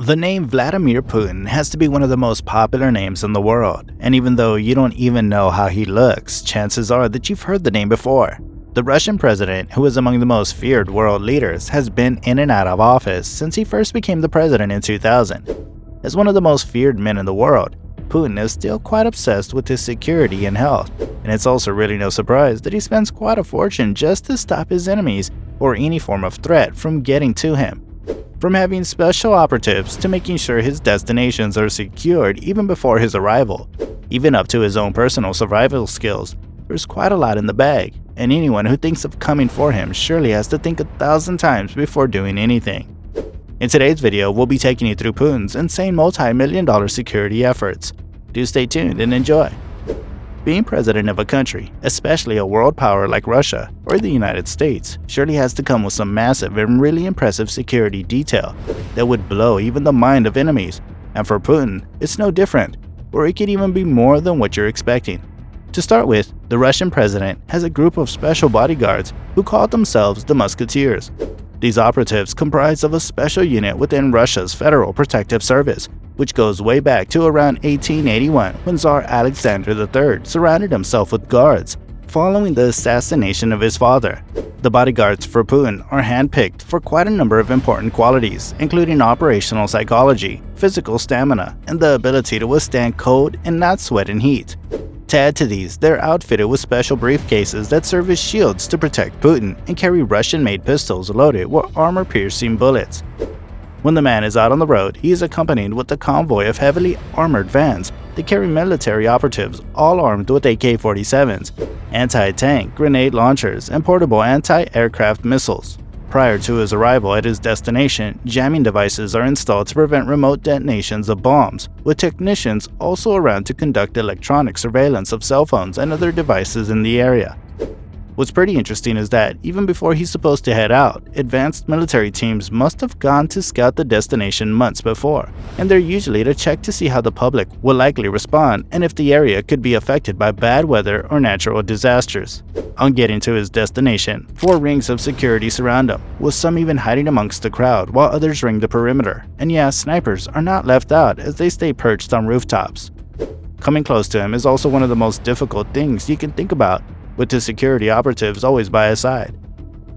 The name Vladimir Putin has to be one of the most popular names in the world, and even though you don't even know how he looks, chances are that you've heard the name before. The Russian president, who is among the most feared world leaders, has been in and out of office since he first became the president in 2000. As one of the most feared men in the world, Putin is still quite obsessed with his security and health, and it's also really no surprise that he spends quite a fortune just to stop his enemies or any form of threat from getting to him. From having special operatives to making sure his destinations are secured even before his arrival, even up to his own personal survival skills, there's quite a lot in the bag, and anyone who thinks of coming for him surely has to think 1,000 times before doing anything. In today's video, we'll be taking you through Putin's insane multi-million-dollar security efforts. Do stay tuned and enjoy. Being president of a country, especially a world power like Russia or the United States, surely has to come with some massive and really impressive security detail that would blow even the mind of enemies. And for Putin, it's no different, or it could even be more than what you're expecting. To start with, the Russian president has a group of special bodyguards who call themselves the Musketeers. These operatives comprise of a special unit within Russia's Federal Protective Service, which goes way back to around 1881 when Tsar Alexander III surrounded himself with guards following the assassination of his father. The bodyguards for Putin are handpicked for quite a number of important qualities, including operational psychology, physical stamina, and the ability to withstand cold and not sweat in heat. To add to these, they're outfitted with special briefcases that serve as shields to protect Putin and carry Russian-made pistols loaded with armor-piercing bullets. When the man is out on the road, he is accompanied with a convoy of heavily armored vans that carry military operatives all armed with AK-47s, anti-tank grenade launchers, and portable anti-aircraft missiles. Prior to his arrival at his destination, jamming devices are installed to prevent remote detonations of bombs, with technicians also around to conduct electronic surveillance of cell phones and other devices in the area. What's pretty interesting is that, even before he's supposed to head out, advanced military teams must have gone to scout the destination months before, and they're usually to check to see how the public will likely respond and if the area could be affected by bad weather or natural disasters. On getting to his destination, 4 rings of security surround him, with some even hiding amongst the crowd while others ring the perimeter. And yeah, snipers are not left out as they stay perched on rooftops. Coming close to him is also one of the most difficult things you can think about, with his security operatives always by his side.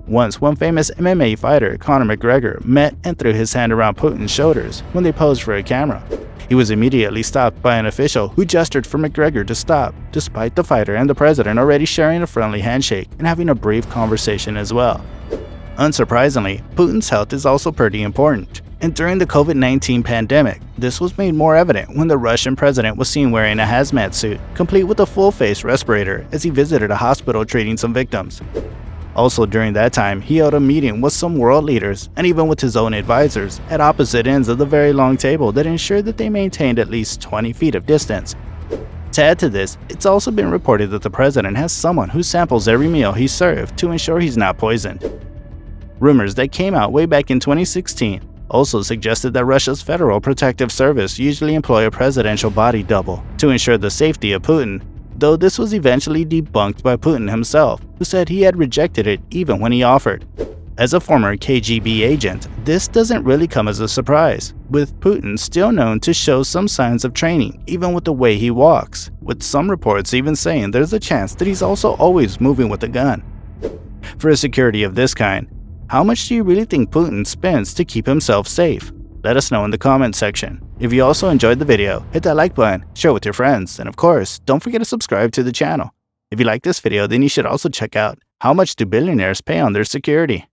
Once, one famous MMA fighter, Conor McGregor, met and threw his hand around Putin's shoulders when they posed for a camera. He was immediately stopped by an official who gestured for McGregor to stop, despite the fighter and the president already sharing a friendly handshake and having a brief conversation as well. Unsurprisingly, Putin's health is also pretty important, and during the COVID-19 pandemic, this was made more evident when the Russian president was seen wearing a hazmat suit, complete with a full-face respirator, as he visited a hospital treating some victims. Also during that time, he held a meeting with some world leaders and even with his own advisors at opposite ends of the very long table that ensured that they maintained at least 20 feet of distance. To add to this, it's also been reported that the president has someone who samples every meal he's served to ensure he's not poisoned. Rumors that came out way back in 2016 also suggested that Russia's Federal Protective Service usually employ a presidential body double to ensure the safety of Putin, though this was eventually debunked by Putin himself, who said he had rejected it even when he offered. As a former KGB agent, this doesn't really come as a surprise, with Putin still known to show some signs of training, even with the way he walks, with some reports even saying there's a chance that he's also always moving with a gun. For a security of this kind, how much do you really think Putin spends to keep himself safe? Let us know in the comments section. If you also enjoyed the video, hit that like button, share with your friends, and of course, don't forget to subscribe to the channel. If you like this video, then you should also check out how much do billionaires pay on their security.